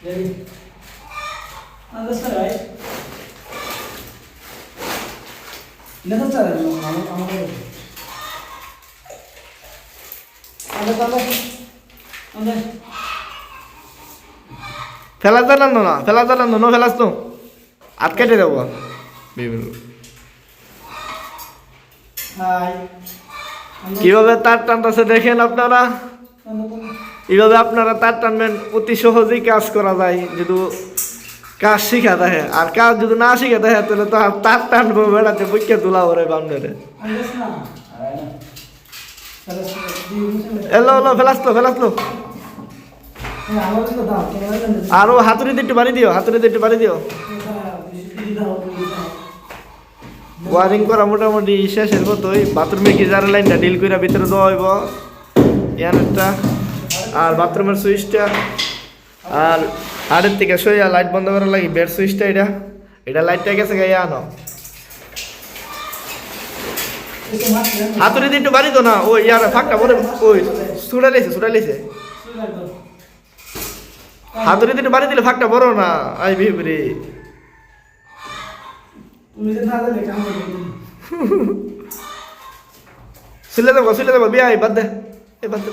Ready? Understand, right? Understand, right? ফেলা জানানো না, ফেলা জানানো নো ফেলাস তো হাত কেটে দেবো। কিভাবে তার টানতেছে দেখেন আপনারা, এইভাবে আপনারা তার টানবেন, অতি সহজেই কাজ করা যায় যদি কাজ শিখা দেখে। আর কাজ যদি না শিখে দেখে তাহলে তো আর তার টানবো বেড়াতে বুঝকে তোলা ওরে বান্ধরে। এলো এলো ফেলাসলো ফেলাসলো। আরো হাতুড়িতে একটু বাড়ি দিও, হাতুড়িতে একটু বাড়ি দিও। ওয়ারিং করা মোটামুটি শেষের মতোই। বাথরুমে গিজারের লাইনটা ডিল করে ভিতরে দেওয়া হইব ইয়ানেরটা, আর বাথরুমের সুইচটা, আর হাড়ের থেকে সইয়া লাইট বন্ধ করার লাগে বেড সুইচটা, এটা লাইটটা গেছে গাইয়া আনো। হাতুড়ি দিয়ে একটু বাড়ি তো না, ওই ইয়ার ফাঁকটা পরে ওই ছুটাইছে ছুটাইছে। হাতুড়ি দিয়ে একটু বাড়ি দিলে ফাঁকটা বড় না আই বিবরি। সিলে দেবো বিয়া বাদ দে, বাদ দে।